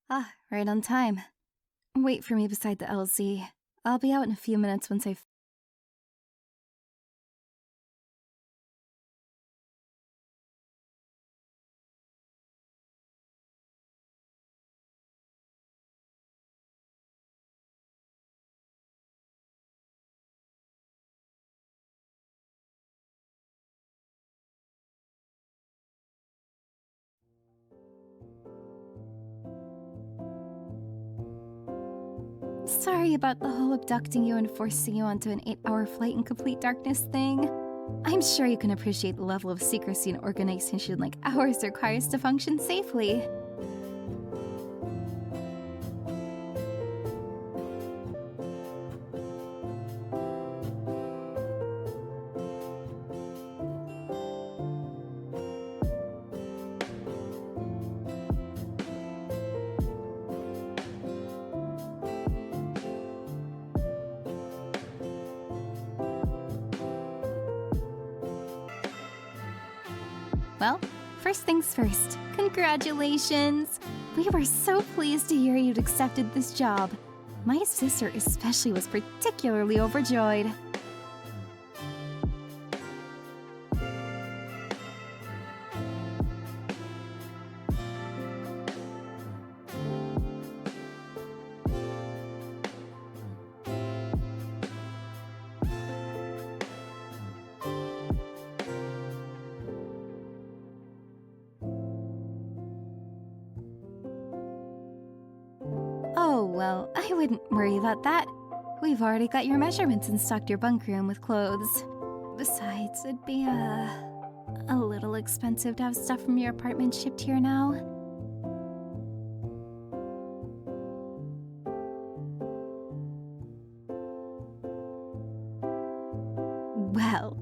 Ah, right on time. Wait for me beside the LZ. I'll be out in a few minutes once I've... Sorry about the whole abducting you and forcing you onto an 8-hour flight in complete darkness thing. I'm sure you can appreciate the level of secrecy an organization like ours requires to function safely. Well, first things first, congratulations! We were so pleased to hear you'd accepted this job. My sister especially was particularly overjoyed. Oh, well, I wouldn't worry about that. We've already got your measurements and stocked your bunk room with clothes. Besides, it'd be, a little expensive to have stuff from your apartment shipped here now. Well,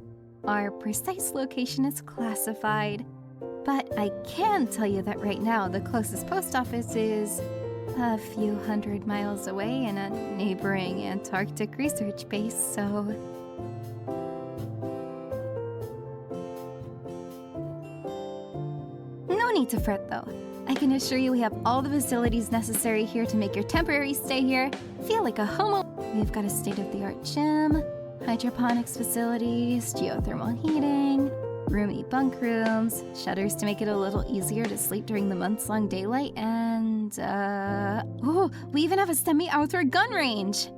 our precise location is classified, but I can tell you that right now the closest post office is a few hundred miles away in a neighboring Antarctic research base, so... No need to fret, though. I can assure you we have all the facilities necessary here to make your temporary stay here feel like a home. We've got a state-of-the-art gym, hydroponics facilities, geothermal heating, roomy bunk rooms, shutters to make it a little easier to sleep during the months-long daylight, and, oh, we even have a semi-outdoor gun range!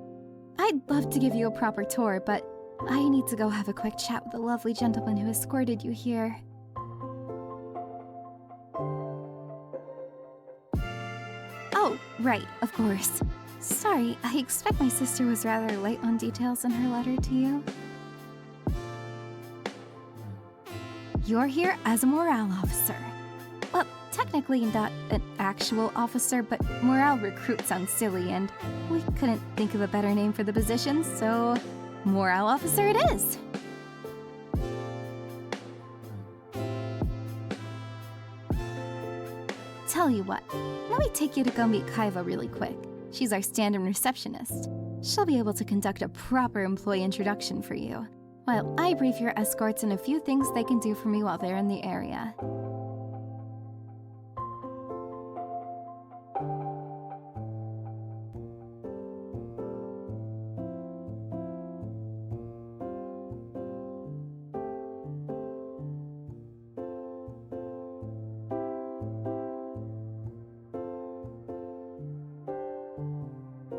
I'd love to give you a proper tour, but I need to go have a quick chat with the lovely gentleman who escorted you here. Oh, right, of course. Sorry, I expect my sister was rather light on details in her letter to you. You're here as a morale officer. Well, technically not an actual officer, but morale recruit sounds silly, and we couldn't think of a better name for the position, so morale officer it is. Tell you what, let me take you to go meet Kaiva really quick. She's our stand-in receptionist. She'll be able to conduct a proper employee introduction for you, while I brief your escorts on a few things they can do for me while they're in the area.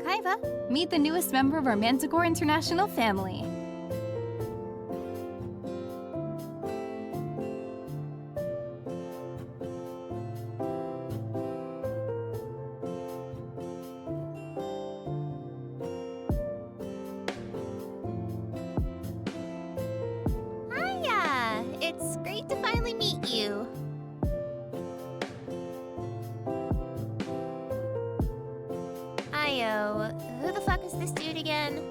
Kaiva, meet the newest member of our Manticore International family. It's great to finally meet you. Io, who the fuck is this dude again?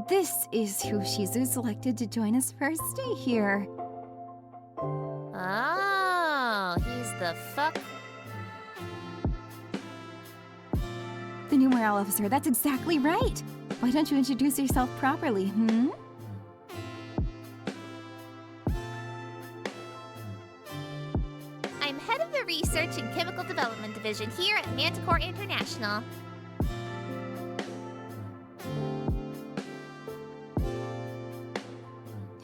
This is who Shizu selected to join us for our stay here. Oh, he's the fuck. The new morale officer, that's exactly right! Why don't you introduce yourself properly, hmm? I'm head of the Research and Chemical Development Division here at Manticore International.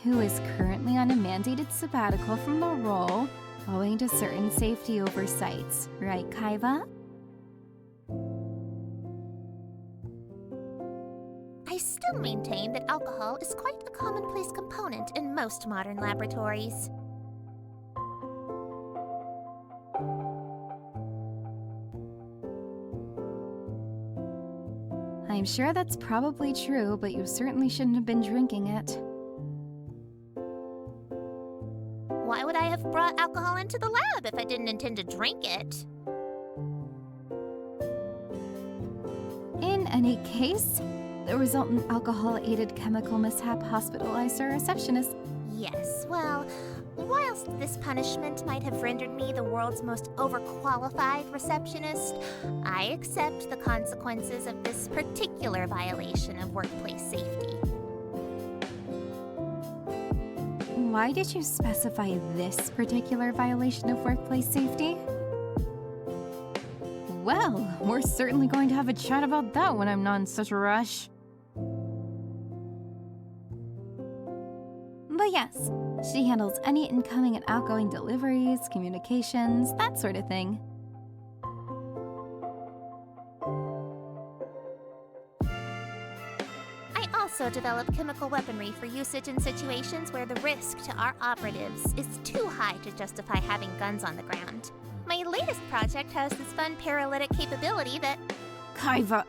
Who is currently on a mandated sabbatical from the role, owing to certain safety oversights. Right, Kaiba? I still maintain that alcohol is quite a commonplace component in most modern laboratories. I'm sure that's probably true, but you certainly shouldn't have been drinking it. Why would I have brought alcohol into the lab if I didn't intend to drink it? In any case, the resultant alcohol-aided chemical mishap hospitalized our receptionist. Yes, well, whilst this punishment might have rendered me the world's most overqualified receptionist, I accept the consequences of this particular violation of workplace safety. Why did you specify this particular violation of workplace safety? Well, we're certainly going to have a chat about that when I'm not in such a rush. But yes, she handles any incoming and outgoing deliveries, communications, that sort of thing. I also develop chemical weaponry for usage in situations where the risk to our operatives is too high to justify having guns on the ground. My latest project has this fun paralytic capability that... Kaiba!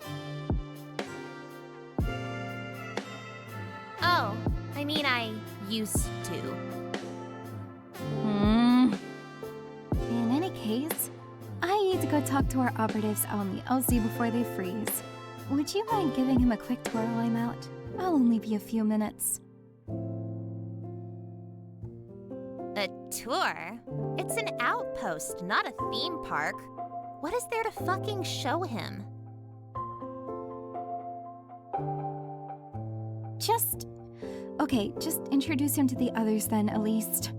Oh, I mean I used to. In any case, I need to go talk to our operatives out on the LZ before they freeze. Would you mind giving him a quick tour while I'm out? I'll only be a few minutes. A tour? It's an outpost, not a theme park. What is there to fucking show him? Just introduce him to the others then, at least.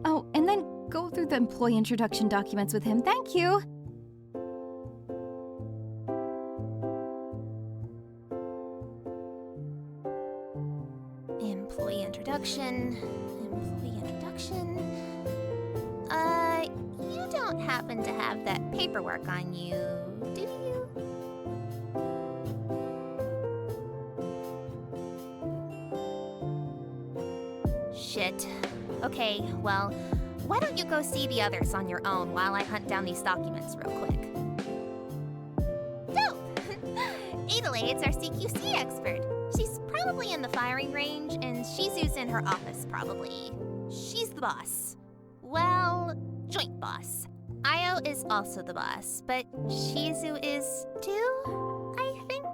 Oh, and then go through the employee introduction documents with him. Thank you! Employee introduction. You don't happen to have that paperwork on you, do you? Shit. Okay, well, why don't you go see the others on your own while I hunt down these documents real quick? Dope! Adelaide's our CQC expert. She's probably in the firing range, and Shizu's in her office, probably. She's the boss. Well, joint boss. Io is also the boss, but Shizu is too, I think?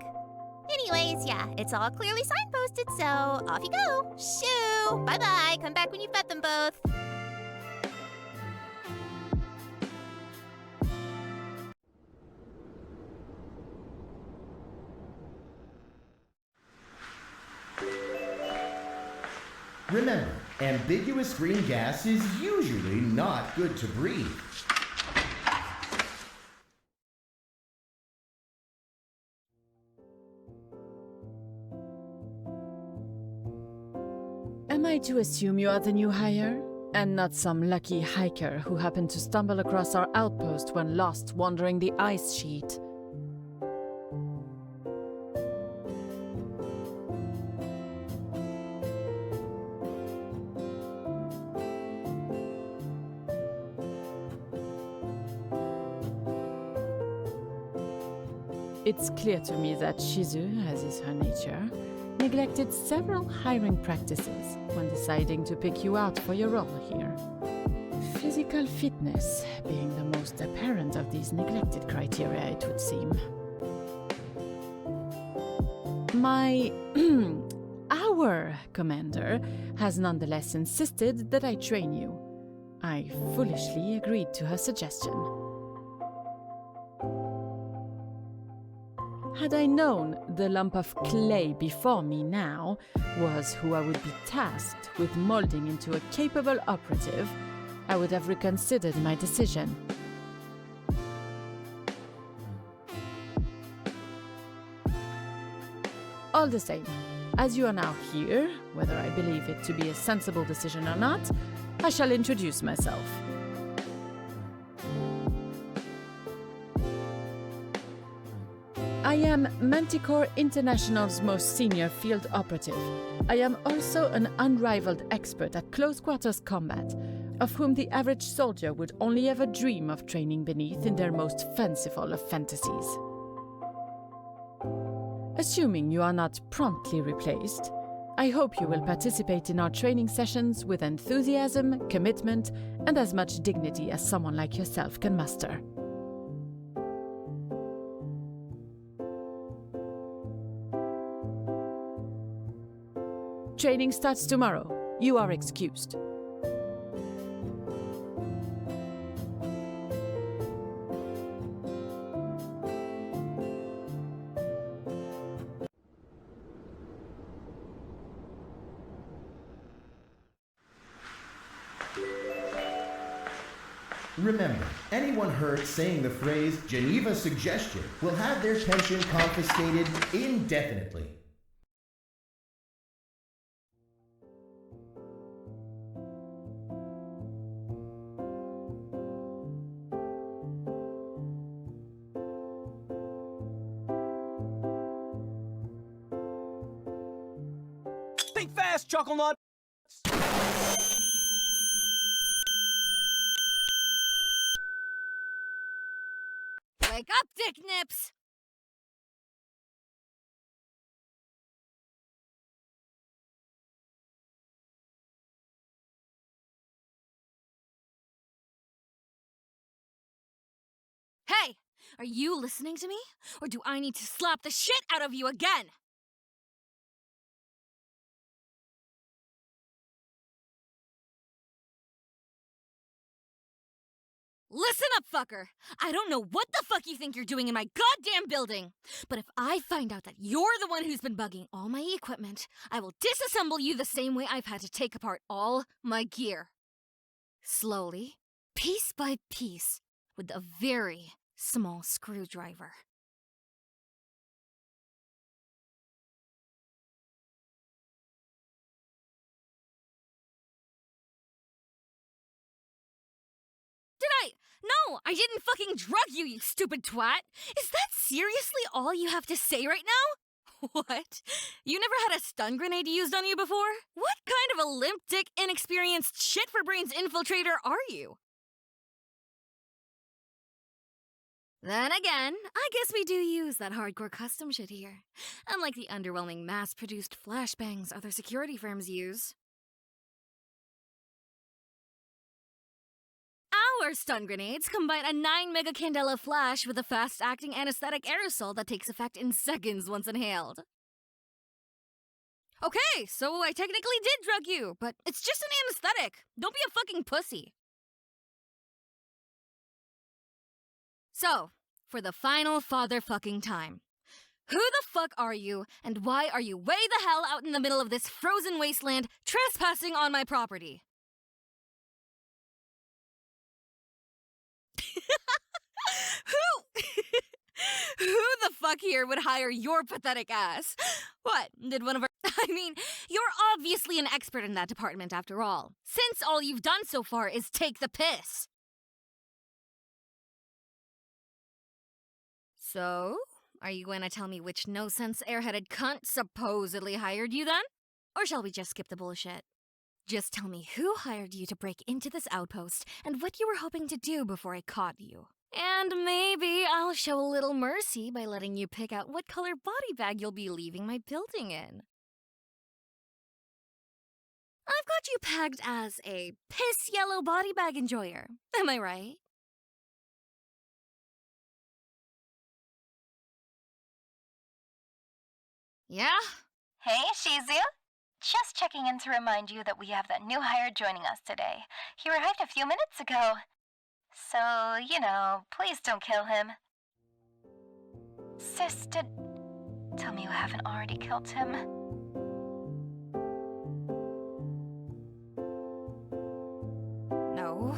Anyways, yeah, it's all clearly signposted, so off you go. Shoo! Bye-bye! Come back when you've met them both. Remember, ambiguous green gas is usually not good to breathe. Am I to assume you are the new hire? And not some lucky hiker who happened to stumble across our outpost when lost wandering the ice sheet? It's clear to me that Shizu, as is her nature, neglected several hiring practices when deciding to pick you out for your role here. Physical fitness being the most apparent of these neglected criteria, it would seem. Our commander has nonetheless insisted that I train you. I foolishly agreed to her suggestion. Had I known the lump of clay before me now was who I would be tasked with molding into a capable operative, I would have reconsidered my decision. All the same, as you are now here, whether I believe it to be a sensible decision or not, I shall introduce myself. I am Manticore International's most senior field operative. I am also an unrivaled expert at close-quarters combat, of whom the average soldier would only ever dream of training beneath in their most fanciful of fantasies. Assuming you are not promptly replaced, I hope you will participate in our training sessions with enthusiasm, commitment, and as much dignity as someone like yourself can muster. Training starts tomorrow. You are excused. Remember, anyone heard saying the phrase Geneva suggestion will have their pension confiscated indefinitely. Think fast, Chuckle Nut! Wake up, Dick Nips! Hey! Are you listening to me? Or do I need to slap the shit out of you again? Listen up, fucker! I don't know what the fuck you think you're doing in my goddamn building! But if I find out that you're the one who's been bugging all my equipment, I will disassemble you the same way I've had to take apart all my gear. Slowly, piece by piece, with a very small screwdriver. No, I didn't fucking drug you, you stupid twat! Is that seriously all you have to say right now? What? You never had a stun grenade used on you before? What kind of a limp dick, inexperienced, shit-for-brains infiltrator are you? Then again, I guess we do use that hardcore custom shit here. Unlike the underwhelming mass-produced flashbangs other security firms use. Our stun grenades combine a 9 megacandela flash with a fast-acting anesthetic aerosol that takes effect in seconds once inhaled. Okay, so I technically did drug you, but it's just an anesthetic. Don't be a fucking pussy. So, for the final father-fucking time. Who the fuck are you, and why are you way the hell out in the middle of this frozen wasteland trespassing on my property? Who the fuck here would hire your pathetic ass? What, did one of our... I mean, you're obviously an expert in that department after all, since all you've done so far is take the piss. So, are you going to tell me which no-sense airheaded cunt supposedly hired you then? Or shall we just skip the bullshit? Just tell me who hired you to break into this outpost and what you were hoping to do before I caught you. And maybe I'll show a little mercy by letting you pick out what color body bag you'll be leaving my building in. I've got you pegged as a piss yellow body bag enjoyer. Am I right? Yeah? Hey, Shizu. Just checking in to remind you that we have that new hire joining us today. He arrived a few minutes ago. So, please don't kill him. Sis, tell me you haven't already killed him. No.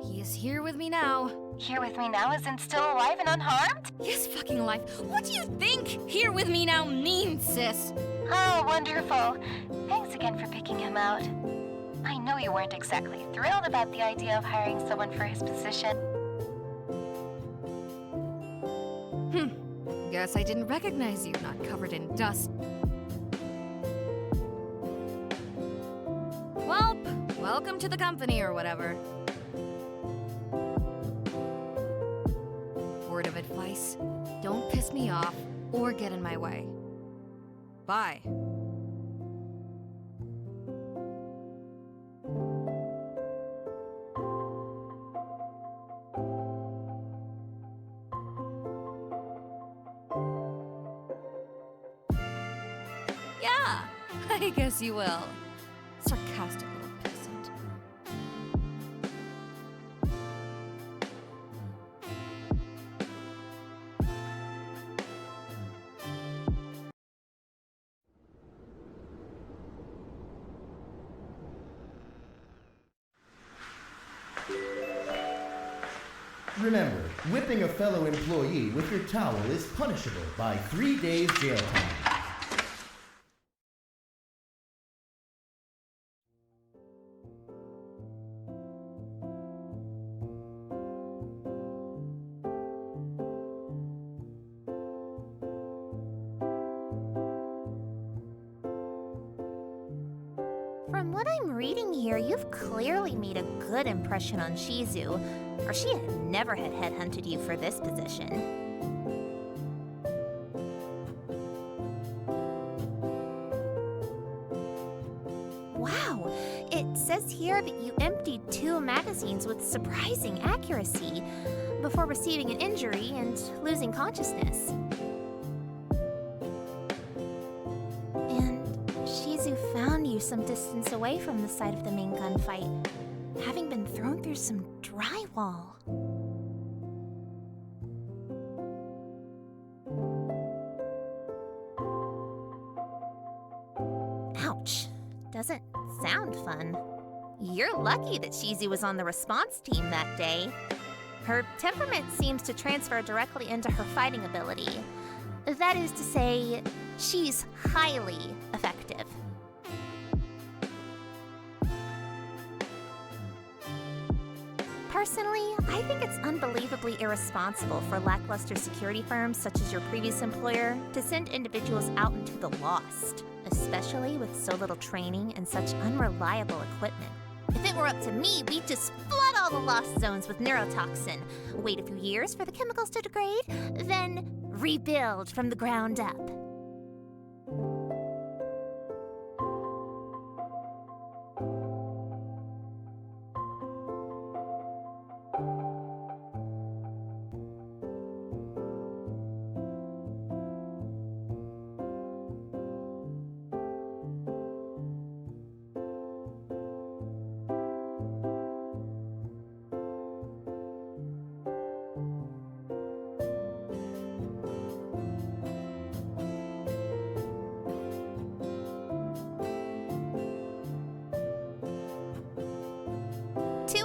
He is here with me now. Here with me now isn't still alive and unharmed? Yes, fucking alive. What do you think here with me now means, sis? Oh, wonderful. Thanks again for picking him out. I know you weren't exactly thrilled about the idea of hiring someone for his position. Guess I didn't recognize you, not covered in dust. Welp, welcome to the company or whatever. Word of advice, don't piss me off or get in my way. Bye. Yeah, I guess you will. Sarcastic little peasant. Remember, whipping a fellow employee with your towel is punishable by 3 days jail time. From what I'm reading here, you've clearly made a good impression on Shizu, or she had never had headhunted you for this position. Wow, it says here that you emptied 2 magazines with surprising accuracy before receiving an injury and losing consciousness. Shizu found you some distance away from the site of the main gunfight, having been thrown through some drywall. Ouch. Doesn't sound fun. You're lucky that Shizu was on the response team that day. Her temperament seems to transfer directly into her fighting ability. That is to say, she's highly effective. Personally, I think it's unbelievably irresponsible for lackluster security firms such as your previous employer to send individuals out into the lost, especially with so little training and such unreliable equipment. If it were up to me, we'd just flood all the lost zones with neurotoxin, wait a few years for the chemicals to degrade, then rebuild from the ground up.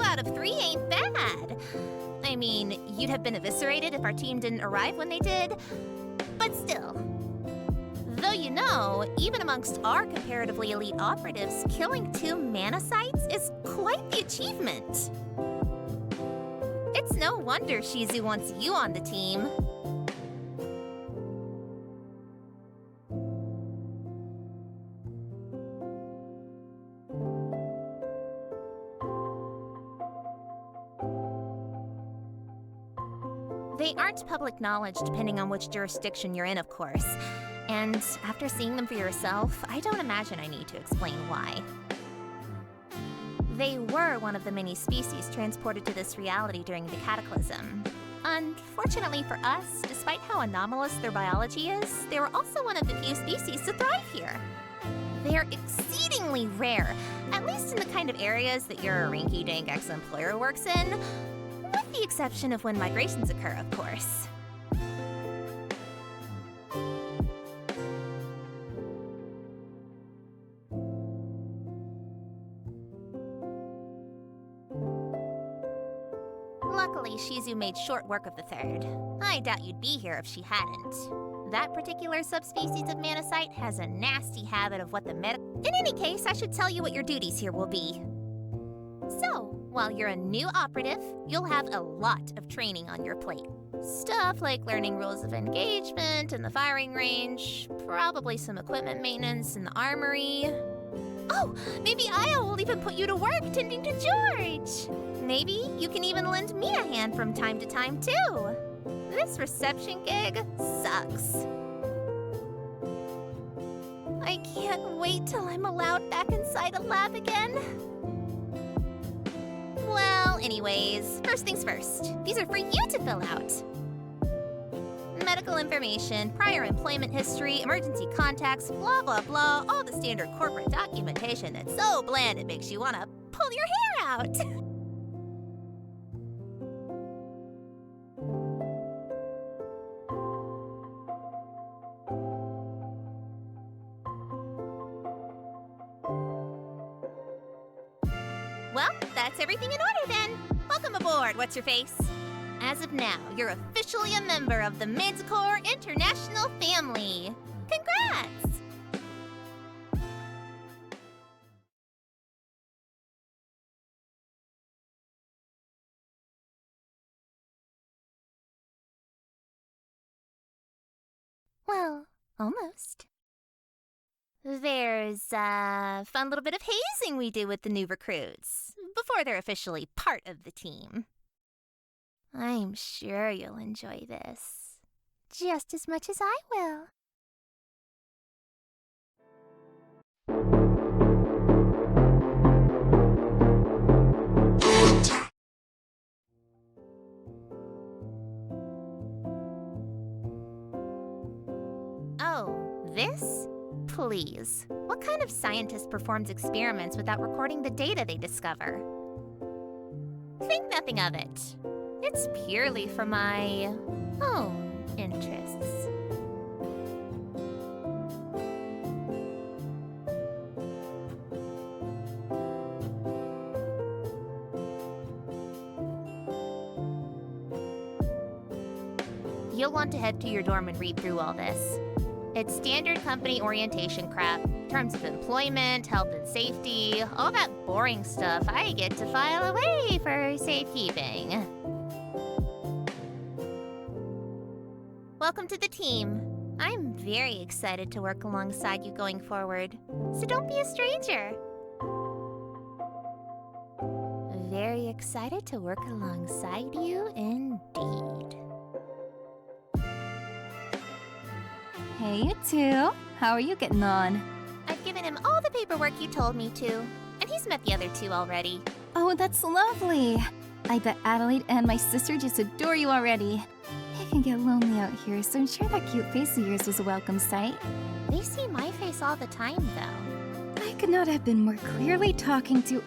Out of 3 ain't bad. I mean, you'd have been eviscerated if our team didn't arrive when they did, but still. Though even amongst our comparatively elite operatives, killing 2 mana-sites is quite the achievement. It's no wonder Shizu wants you on the team. They aren't public knowledge depending on which jurisdiction you're in, of course. And after seeing them for yourself, I don't imagine I need to explain why. They were one of the many species transported to this reality during the cataclysm. Unfortunately for us, despite how anomalous their biology is, they were also one of the few species to thrive here. They're exceedingly rare, at least in the kind of areas that your rinky-dink ex-employer works in, with the exception of when migrations occur, of course. Luckily, Shizu made short work of the third. I doubt you'd be here if she hadn't. That particular subspecies of Manasite has a nasty habit of what the In any case, I should tell you what your duties here will be. So, while you're a new operative, you'll have a lot of training on your plate. Stuff like learning rules of engagement in the firing range, probably some equipment maintenance in the armory. Oh, maybe Aya will even put you to work tending to George. Maybe you can even lend me a hand from time to time, too. This reception gig sucks. I can't wait till I'm allowed back inside a lab again. Well, anyways, first things first. These are for you to fill out. Medical information, prior employment history, emergency contacts, blah, blah, blah, all the standard corporate documentation that's so bland it makes you want to pull your hair out. Well, that's everything in order then. Welcome aboard, what's-your-face? As of now, you're officially a member of the Manticore International family. Congrats! Well, almost. There's a fun little bit of hazing we do with the new recruits before they're officially part of the team. I'm sure you'll enjoy this just as much as I will. Oh, this? Please. What kind of scientist performs experiments without recording the data they discover? Think nothing of it. It's purely for my own interests. You'll want to head to your dorm and read through all this. It's standard company orientation crap, terms of employment, health and safety, all that boring stuff I get to file away for safekeeping. Welcome to the team. I'm very excited to work alongside you going forward, so don't be a stranger. Very excited to work alongside you indeed. Hey, you two. How are you getting on? I've given him all the paperwork you told me to, and he's met the other two already. Oh, that's lovely. I bet Adelaide and my sister just adore you already. It can get lonely out here, so I'm sure that cute face of yours was a welcome sight. They see my face all the time, though. I could not have been more clearly talking to...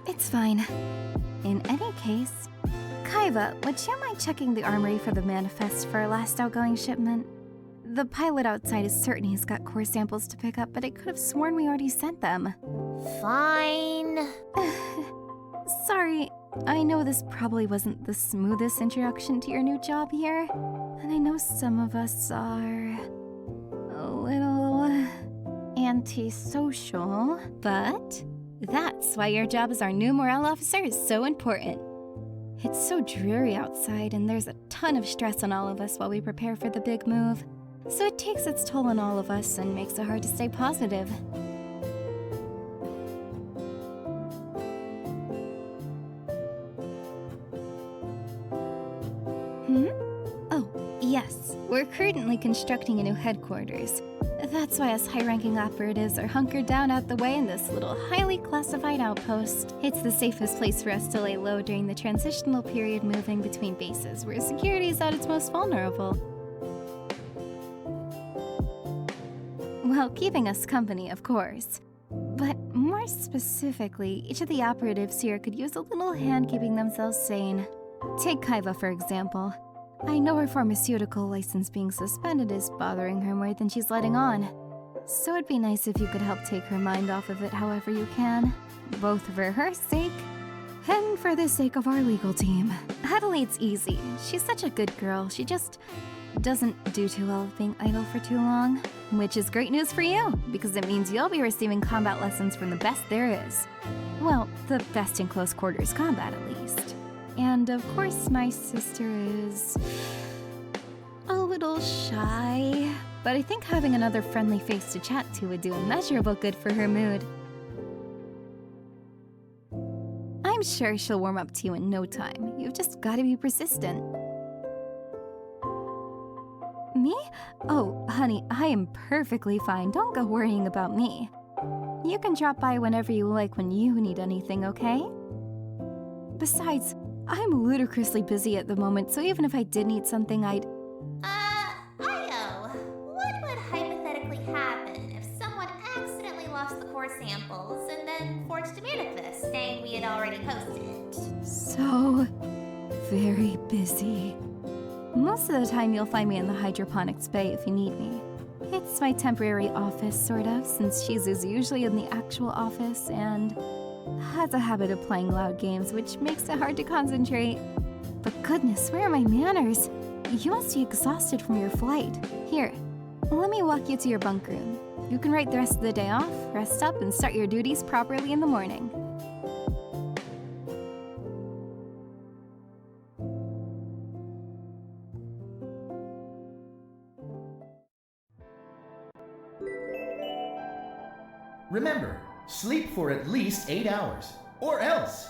It's fine. In any case, Kaiba, would you mind checking the armory for the manifest for our last outgoing shipment? The pilot outside is certain he's got core samples to pick up, but I could have sworn we already sent them. Fine. Sorry, I know this probably wasn't the smoothest introduction to your new job here, and I know some of us are a little antisocial, but that's why your job as our new morale officer is so important. It's so dreary outside, and there's a ton of stress on all of us while we prepare for the big move. So it takes its toll on all of us and makes it hard to stay positive. Yes, we're currently constructing a new headquarters. That's why us high-ranking operatives are hunkered down out the way in this little highly classified outpost. It's the safest place for us to lay low during the transitional period moving between bases, where security is at its most vulnerable. Well, keeping us company, of course. But more specifically, each of the operatives here could use a little hand keeping themselves sane. Take Kaiva, for example. I know her pharmaceutical license being suspended is bothering her more than she's letting on. So it'd be nice if you could help take her mind off of it however you can. Both for her sake, and for the sake of our legal team. Adelaide's easy. She's such a good girl. She just doesn't do too well with being idle for too long. Which is great news for you, because it means you'll be receiving combat lessons from the best there is. Well, the best in close quarters combat, at least. And of course, my sister is a little shy, but I think having another friendly face to chat to would do immeasurable good for her mood. I'm sure she'll warm up to you in no time. You've just got to be persistent. Me? Oh, honey, I am perfectly fine. Don't go worrying about me. You can drop by whenever you like when you need anything, okay? Besides, I'm ludicrously busy at the moment, so even if I did need something, I'd... Io, what would hypothetically happen if someone accidentally lost the core samples and then forged a manifest saying we had already posted it? So... very busy. Most of the time you'll find me in the hydroponics bay if you need me. It's my temporary office, sort of, since Shizu's usually in the actual office and has a habit of playing loud games, which makes it hard to concentrate. But goodness, where are my manners? You must be exhausted from your flight. Here, let me walk you to your bunk room. You can write the rest of the day off, rest up, and start your duties properly in the morning. Remember, sleep for at least 8 hours, or else